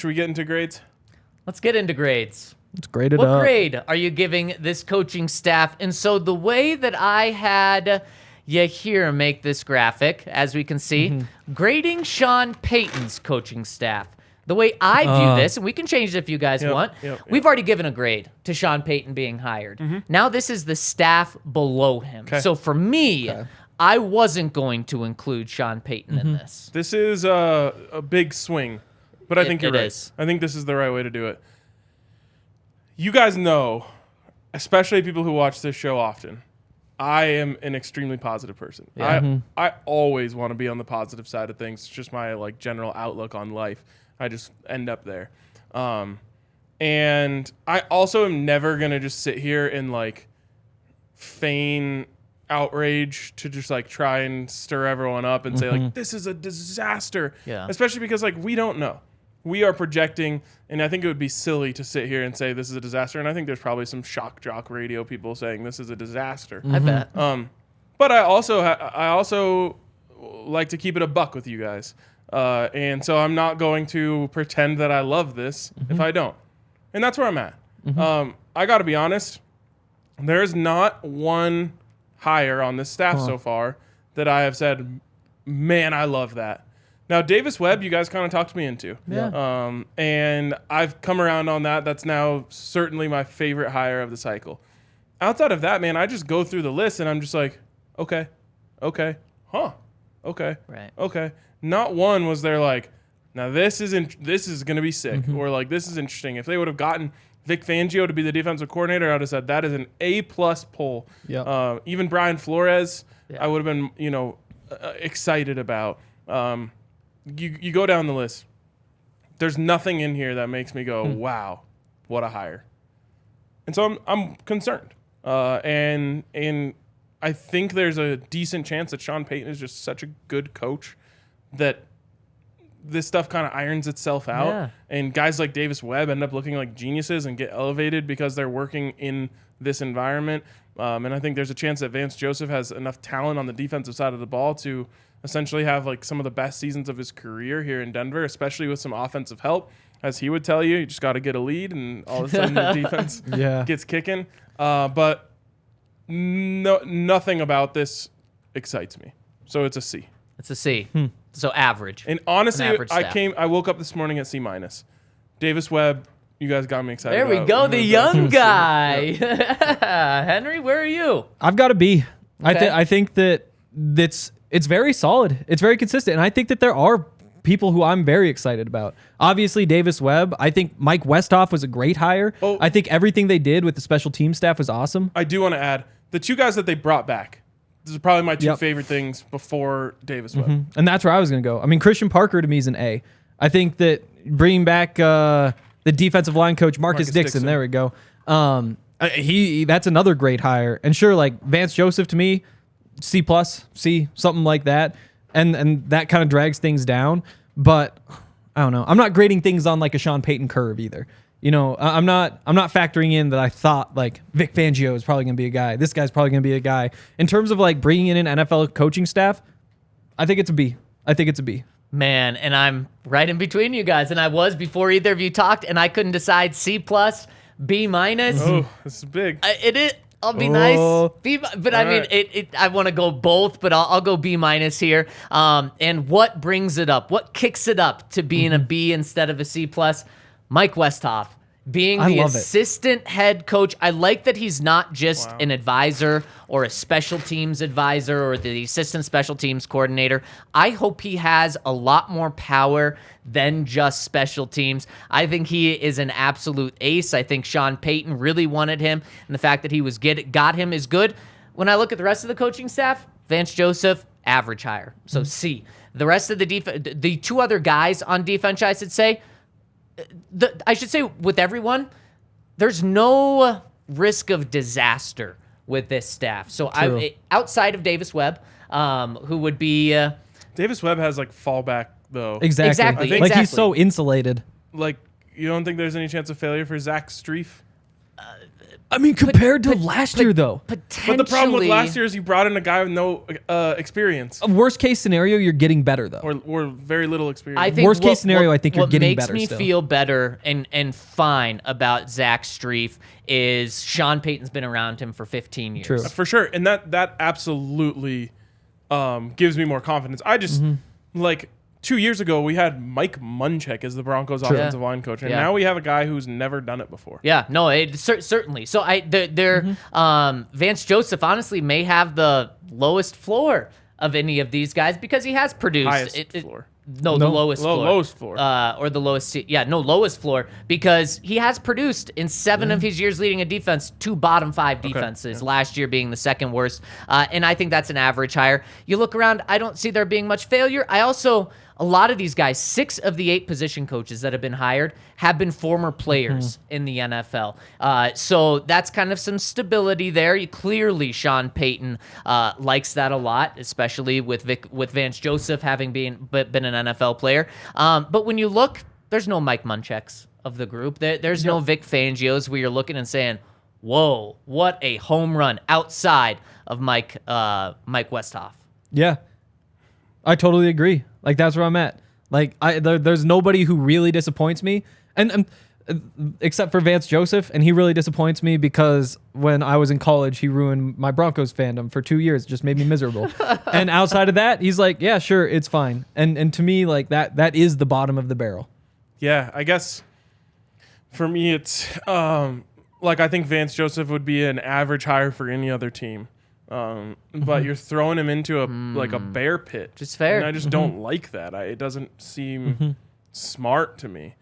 Should we get into grades? Let's get into grades. Let's grade it What up. grade are you giving this coaching staff? And so the way that I had you here make this graphic, as we can see, grading Sean Payton's coaching staff. The way I view this, and we can change it if you guys want, we've already given a grade to Sean Payton being hired. Now this is the staff below him. Okay. So for me, I wasn't going to include Sean Payton in this. This is a big swing, but I think you're right. Is. I think this is the right way to do it. You guys know, especially people who watch this show often, I am an extremely positive person. I always want to be on the positive side of things. It's just my like general outlook on life. I just end up there. And I also am never going to just sit here and like feign outrage to just like try and stir everyone up and say like, this is a disaster. Yeah. Especially because like we don't know. We are projecting, and I think it would be silly to sit here and say this is a disaster. And I think there's probably some shock jock radio people saying this is a disaster. I bet. But I also like to keep it a buck with you guys. And so I'm not going to pretend that I love this if I don't. And that's where I'm at. I got to be honest. There's not one hire on this staff so far that I have said, man, I love that. Now, Davis Webb, you guys kind of talked me into. Yeah. And I've come around on that. That's now certainly my favorite hire of the cycle. Outside of that, man, I just go through the list and I'm just like, okay, okay, okay, Right. okay. Not one was there like, now this is going to be sick, or like this is interesting. If they would have gotten Vic Fangio to be the defensive coordinator, I would have said that is an A+ poll. Yep. Even Brian Flores, I would have been excited about. You go down the list. There's nothing in here that makes me go, wow, what a hire. And so I'm concerned. And I think there's a decent chance that Sean Payton is just such a good coach that this stuff kind of irons itself out. Yeah. And guys like Davis Webb end up looking like geniuses and get elevated because they're working in this environment. And I think there's a chance that Vance Joseph has enough talent on the defensive side of the ball to essentially have like some of the best seasons of his career here in Denver, especially with some offensive help. As he would tell you, you just got to get a lead and all of a sudden the defense gets kicking. But nothing about this excites me. So it's a C. It's a C. So average. And honestly, An average staff. I woke up this morning at C-. Davis Webb, you guys got me excited. There we go, the young guy. Henry, where are you? I've got a B. Okay. I think that it's very solid. It's very consistent. And I think that there are people who I'm very excited about. Obviously, Davis Webb. I think Mike Westhoff was a great hire. Oh. I think everything they did with the special team staff was awesome. I do want to add, the two guys that they brought back, this is probably my two Yep. favorite things before Davis Webb. And that's where I was going to go. I mean, Christian Parker to me is an A. I think that bringing back the defensive line coach, Marcus Dixon, there we go. That's another great hire. And sure, like Vance Joseph to me, C+, C, something like that. And that kind of drags things down. But I don't know. I'm not grading things on like a Sean Payton curve either. You know, I'm not factoring in that I thought like Vic Fangio is probably going to be a guy. This guy's probably going to be a guy. In terms of like bringing in an NFL coaching staff, I think it's a B. Man, and I'm right in between you guys. And I was before either of you talked, and I couldn't decide C+, B-. Oh, this is big. It is. I'll be nice. B, but I mean, I want to go both, but I'll go B- here. And what brings it up? What kicks it up to being a B instead of a C+? Mike Westhoff being the assistant head coach. I like that he's not just an advisor or a special teams advisor or the assistant special teams coordinator. I hope he has a lot more power than just special teams. I think he is an absolute ace. I think Sean Payton really wanted him, and the fact that he got him is good. When I look at the rest of the coaching staff, Vance Joseph, average hire, so C. The rest of the two other guys on defense, I should say, with everyone, there's no risk of disaster with this staff. So outside of Davis Webb, who would be Davis Webb has like fallback though. Exactly. Like he's so insulated. Like you don't think there's any chance of failure for Zach Strief? I mean, compared to last year, though. Potentially. But the problem with last year is you brought in a guy with no experience. Worst case scenario, you're getting better, though. Or very little experience. I think Worst case scenario, I think you're getting better. What makes me still. feel better and fine about Zach Strief is Sean Payton's been around him for 15 years. True. For sure. And that absolutely gives me more confidence. I just, like, 2 years ago, we had Mike Munchak as the Broncos offensive line coach. And now we have a guy who's never done it before. Yeah, no, certainly. So Vance Joseph honestly may have the lowest floor of any of these guys because he has produced. Highest floor. No, the lowest floor. Lowest floor. Or the lowest. Lowest floor because he has produced in 7 of his years leading a defense 2 bottom 5 defenses. Last year being the second worst, and I think that's an average hire. You look around, I don't see there being much failure. A lot of these guys, 6 of the 8 position coaches that have been hired have been former players in the NFL. So that's kind of some stability there. Clearly, Sean Payton likes that a lot, especially with Vance Joseph having been an NFL player. But when you look, there's no Mike Munchaks of the group. There's no Vic Fangios where you're looking and saying, whoa, what a home run outside of Mike Westhoff. Yeah. I totally agree. Like, that's where I'm at. Like, there's nobody who really disappoints me, and except for Vance Joseph, and he really disappoints me because when I was in college, he ruined my Broncos fandom for 2 years, just made me miserable. And outside of that, he's like, yeah, sure, it's fine. And to me, like, that is the bottom of the barrel. Yeah, I guess for me, it's like I think Vance Joseph would be an average hire for any other team. But you're throwing him into a bear pit. Just fair. And I just don't like that. It doesn't seem smart to me.